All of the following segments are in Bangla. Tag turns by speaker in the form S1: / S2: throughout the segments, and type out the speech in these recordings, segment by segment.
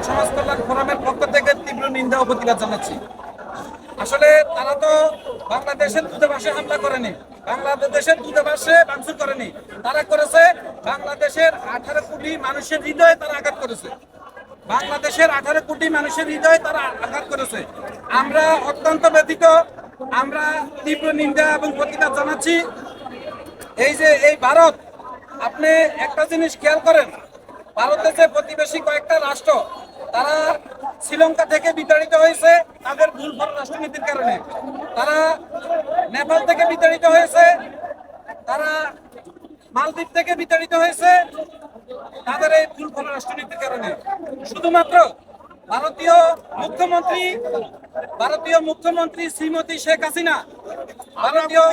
S1: সমাজ কল্যাণ ফোরামের পক্ষ থেকে তীব্র নিন্দা ও প্রতিবাদ জানাচ্ছি। আসলে তারা তো বাংলাদেশের দূতাবাসে হামলা করেনি, বাংলাদেশের দূতাবাসে ভাঙচুর করেনি, তারা করেছে বাংলাদেশের 18 কোটি মানুষের হৃদয়ে তারা আঘাত করেছে। বাংলাদেশের 18 কোটি মানুষের হৃদয়ে তারা আঘাত করেছে। আমরা অত্যন্ত ব্যথিত, আমরা তীব্র নিন্দা এবং প্রতিবাদ জানাচ্ছি। এই যে এই ভারত, আপনি একটা জিনিস খেয়াল করেন, ভারতের যে প্রতিবেশী কয়েকটা রাষ্ট্র, তারা শ্রীলঙ্কা থেকে বিতাড়িত হয়েছে তাদের ভুল রাষ্ট্রনীতির কারণে, তারা নেপাল থেকে বিতাড়িত হয়েছে, তারা মালদ্বীপ থেকে বিতাড়িত হয়েছে তাদের এই ভুল রাষ্ট্রনীতির কারণে। শুধুমাত্র ভারতীয় মুখ্যমন্ত্রী শ্রীমতী শেখ হাসিনা ভারতীয়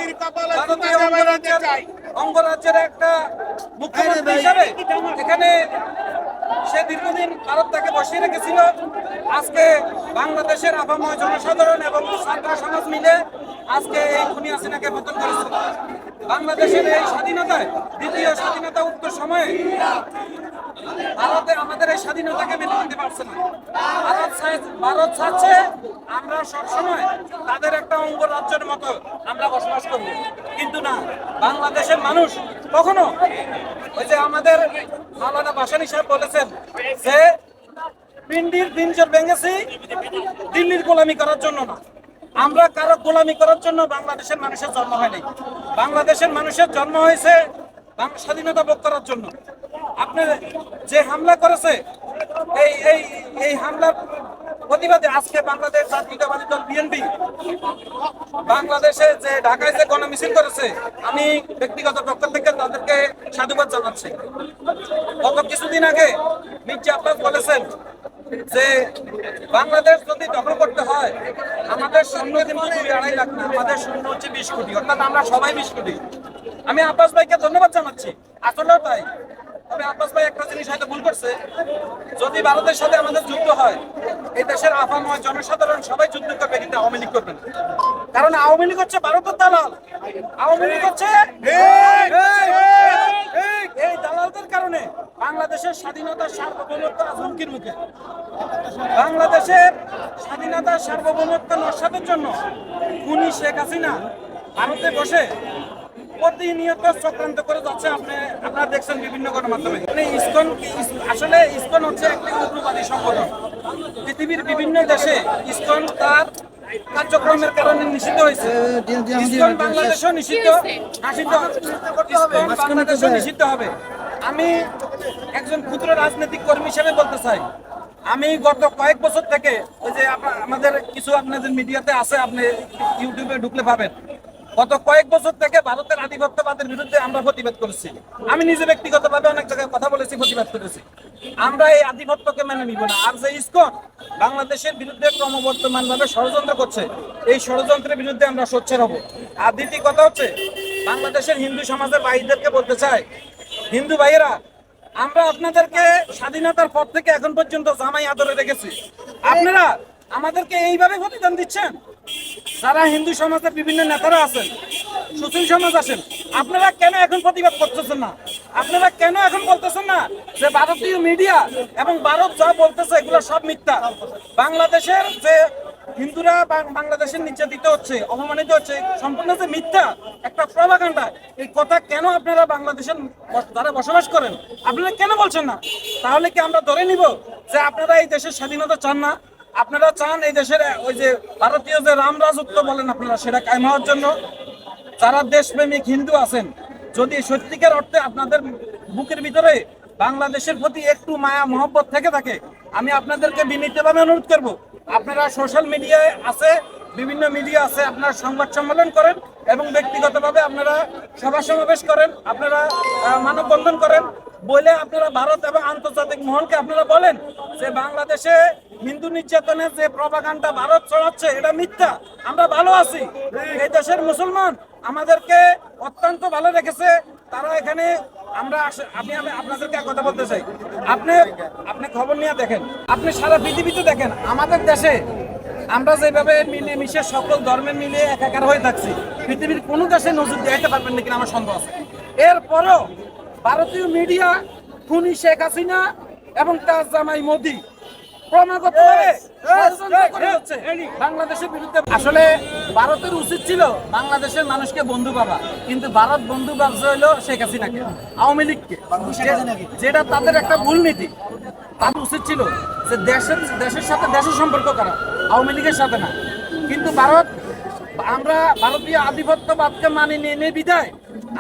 S1: অঙ্গরাজ্যের একটা মুখ্যমন্ত্রী হিসাবে এখানে সে দীর্ঘদিন ভারত তাকে বসিয়ে রেখেছিল। আজকে বাংলাদেশের আপাময় জনসাধারণ এবং ছাত্র সমাজ মিলে আজকে এই খুনি হাসিনাকে পতন করেছে। বাংলাদেশের এই স্বাধীনতায়, দ্বিতীয় স্বাধীনতা উত্তর সময়ে ভারতে আমাদের এই স্বাধীনতাকে মেনে নিতে পারছে না। ভারত চাচ্ছে আমরা সবসময় তাদের একটা অঙ্গরাজ্যের মতো আমরা বসবাস করব, কিন্তু না, বাংলাদেশের মানুষ কখনো, ওই যে আমাদের মাওলানা ভাসানী সাহেব বলেছেন যে পিন্ডির পিঞ্জর ভেঙেছি দিল্লির গোলামি করার জন্য না, আমরা কারো গোলামি করার জন্য বাংলাদেশের মানুষের জন্ম হয়নি। বাংলাদেশের মানুষের জন্ম হয়েছে স্বাধীনতা ভোগ করার জন্য। আপনি যে হামলা করেছে, এই হামলার প্রতিবাদে আজকে বাংলাদেশ জাতীয়তাবাদী দল বিএনপি বাংলাদেশে যে ঢাকায় যে গণমিছিল করেছে, আমি ব্যক্তিগত পক্ষ থেকে তাদেরকে সাধুবাদ জানাচ্ছি। গত কিছুদিন আগে মির্জা আব্বাস বলেছেন যে বাংলাদেশ যদি দখল করতে হয় আমাদের সৈন্য কিন্তু 2-2.5 লাখ না, আমাদের সৈন্য হচ্ছে 20 কোটি, অর্থাৎ আমরা সবাই 20 কোটি। আমি আব্বাস ভাইকে ধন্যবাদ জানাচ্ছি, আসলেও তাই। তবে আব্বাস ভাই একটা জিনিস হয়তো ভুল করছে, যদি ভারতের সাথে আমাদের যুদ্ধ হয় এই দেশের আপাময় জনসাধারণ সবাই যুদ্ধ করবে, কিন্তু আওয়ামী লীগ করবে না। কারণ আওয়ামী লীগ হচ্ছে ভারতের দালাল, আওয়ামী লীগ হচ্ছে এই দালালদের কারণে বাংলাদেশের স্বাধীনতার সার্বভৌমত্ব আজ হুমকির মুখে। বাংলাদেশের স্বাধীনতার সার্বভৌমত্ব নস্যাতের জন্য খুনি শেখ হাসিনা ভারতে বসে প্রতিনিয়ত চক্রান্ত করে যাচ্ছে। আপনারা দেখছেন বিভিন্ন গণমাধ্যমে। ইসকন আসলে ইসকন হচ্ছে একটি উগ্রবাদী সংগঠন। পৃথিবীর বিভিন্ন দেশে ইসকন তার কার্যক্রমের কারণে নিষিদ্ধ হয়েছে। ইসকন বাংলাদেশও নিষিদ্ধ হবে। আমি একজন ক্ষুদ্র রাজনৈতিক কর্মী হিসেবে বলতে চাই, আমি গত কয়েক বছর থেকে, ওই যে আমাদের কিছু আপনাদের মিডিয়াতে আছে, আপনি ইউটিউবে ঢুকলে পাবেন, গত কয়েক বছর থেকে ভারতের আধিপত্যবাদের বিরুদ্ধে আমরা প্রতিবাদ করেছি। আমি নিজে ব্যক্তিগতভাবে অনেক জায়গায় কথা বলেছি, প্রতিবাদ করেছি। আমরা এই আধিপত্যকে মেনে নিব না। আর যে ইসকন বাংলাদেশের বিরুদ্ধে ক্রমবর্ধমানভাবে ষড়যন্ত্র করছে, এই ষড়যন্ত্রের বিরুদ্ধে আমরা সোচ্চার হব। আর দ্বিতীয় কথা হচ্ছে, বাংলাদেশের হিন্দু সমাজের ভাইদেরকে বলতে চাই, হিন্দু ভাইয়েরা, আমরা আপনাদেরকে স্বাধীনতার পর থেকে এখন পর্যন্ত জামাই আদরে রেখেছি, আপনারা আমাদেরকে এইভাবে প্রতিদান দিচ্ছেন। যারা হিন্দু সমাজের বিভিন্ন নেতারা আছেন, সুশীল সমাজ আছেন, আপনারা কেন এখন প্রতিবাদ করতেছেন না? আপনারা কেন এখন বলতেছেন না যে ভারতীয় মিডিয়া এবং ভারত যা বলতেছে এগুলো সব মিথ্যা? বাংলাদেশের যে হিন্দুরা বাংলাদেশের নির্যাতিত হচ্ছে, অপমানিত হচ্ছে, সম্পূর্ণ যে মিথ্যা, একটা প্রপাগান্ডা। এই কথা কেন আপনারা বাংলাদেশের যারা বসবাস করেন আপনারা কেন বলছেন না? তাহলে কি আমরা ধরে নিব যে আপনারা এই দেশের স্বাধীনতা চান না? আপনারা চান এই দেশের ওই যে ভারতীয় যে রাম রাজত্ব বলেন আপনারা, সেটা কায়েম হওয়ার জন্য? যারা দেশপ্রেমিক হিন্দু আছেন, যদি সত্যিকার অর্থে আপনাদের বুকের ভিতরে বাংলাদেশের প্রতি একটু মায়া মহব্বত থেকে থাকে, আমি আপনাদেরকে বিনীতভাবে অনুরোধ করব, আপনারা সোশ্যাল মিডিয়ায় আছে, বিভিন্ন মিডিয়া আছে, আপনারা সংবাদ সম্মেলন করেন এবং ব্যক্তিগতভাবে আপনারা সভা সমাবেশ করেন, আপনারা মানববন্ধন করেন, বলে আপনারা ভারত এবং আন্তর্জাতিক মহলকে আপনারা বলেন যে বাংলাদেশে হিন্দু নির্যাতনের যে প্রপাগান্ডা ভারত ছড়াচ্ছে এটা মিথ্যা, আমরা ভালো আছি। এই দেশের মুসলমান আমাদেরকে অত্যন্ত ভালো রেখেছে, তারা এখানে আমি আপনাদেরকে কথা বলতে চাই, আপনি খবর নিয়ে দেখেন, আপনি সারা পৃথিবীতে দেখেন, আমাদের দেশে আমরা যেভাবে মিলে মিশে সকল ধর্মের মিলে একাকার হয়ে থাকছি, পৃথিবীর কোনো দেশে নজর দিতে পারবেন না কিনা আমার সন্দেহ আছে। এরপরও ভারতীয় মিডিয়া খুনি শেখ হাসিনা এবং তার জামাই মোদি ক্রমাগতভাবে ষড়যন্ত্র করে হচ্ছে বাংলাদেশের বিরুদ্ধে। আসলে ভারতের উচিত ছিল বাংলাদেশের মানুষকে বন্ধু ভাবা, কিন্তু ভারত বন্ধু ভাবছে হলো শেখ হাসিনাকে, আওয়ামী লীগকে, যেটা তাদের একটা ভুল নীতি। তাদের উচিত ছিল যে দেশের সাথে দেশের সম্পর্ক করা, আওয়ামী লীগের সাথে না। কিন্তু আমরা ভারতীয় আধিপত্যবাদকে মানি নিয়ে বিদায়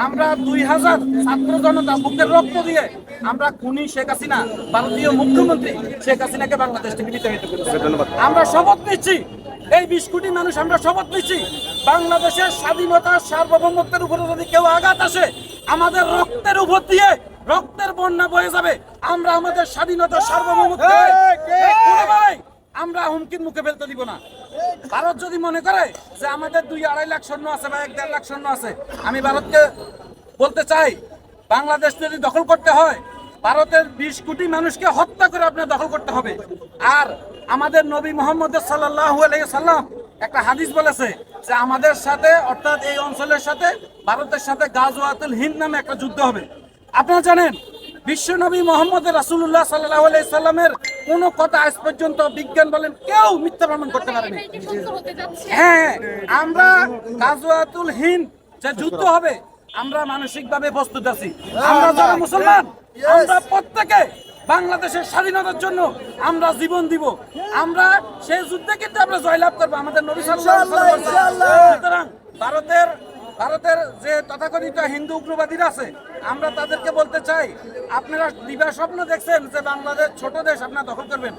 S1: আমরা 2000 ছাত্র জনতা বুকের রক্ত দিয়ে আমরা খুনি শেখ হাসিনা, ভারতীয় মুখ্যমন্ত্রী শেখ হাসিনাকে বাংলাদেশ থেকে বিতাড়িত করেছি। আমরা শপথ নিচ্ছি, এই 20 কোটি মানুষ আমরা শপথ নিচ্ছি, বাংলাদেশের স্বাধীনতা সার্বভৌমত্বের উপরে যদি কেউ আঘাত আসে, আমাদের রক্তের উপর দিয়ে রক্তের বন্যা বয়ে যাবে। আমরা আমাদের স্বাধীনতা সার্বভৌমত্ব কোনোভাবেই আমরা হুমকির মুখে ফেলতে দিব না। ভারত যদি মনে করে যে আমাদের 2-2.5 লাখ সৈন্য আছে বা 1-1.5 লাখ সৈন্য আছে, আমি ভারতকে বলতে চাই, বাংলাদেশ যদি দখল করতে হয়, ভারতের 20 কোটি মানুষকে হত্যা করে আপনার দখল করতে হবে। আর আমাদের নবী মুহাম্মদ সাল্লাল্লাহু আলাইহি সাল্লাম একটা হাদিস বলেছে যে আমাদের সাথে, অর্থাৎ এই অঞ্চলের সাথে ভারতের সাথে গাজওয়াতুল হিন্দ নামে একটা যুদ্ধ হবে। আপনারা জানেন বিশ্বনবী মোহাম্মদ রাসূলুল্লাহ সাল্লাল্লাহু আলাইহি সাল্লামের কোনো কথা আজ পর্যন্ত বিজ্ঞান বলেন কেউ মিথ্যা প্রমাণ করতে পারেনি। হ্যাঁ, আমরা গাজওয়াতুল হিন্দ যে যুদ্ধ হবে, আমরা মানসিকভাবে প্রস্তুত আছি। আমরা যারা মুসলমান, আমরা প্রত্যেকে বাংলাদেশের স্বাধীনতার জন্য আমরা জীবন দিব। আমরা সেই যুদ্ধে কিন্তু আমরা জয়লাভ করবো, আমাদের নবী সাল্লাল্লাহু আলাইহি ওয়াসাল্লাম। সুতরাং ভারতের যে তথাকথিত হিন্দু উগ্রবাদীরা আছে, আমরা তাদেরকে বলতে চাই, আপনারা দিবা স্বপ্ন দেখছেন যে বাংলাদেশ ছোট দেশ আপনারা দখল করবেন।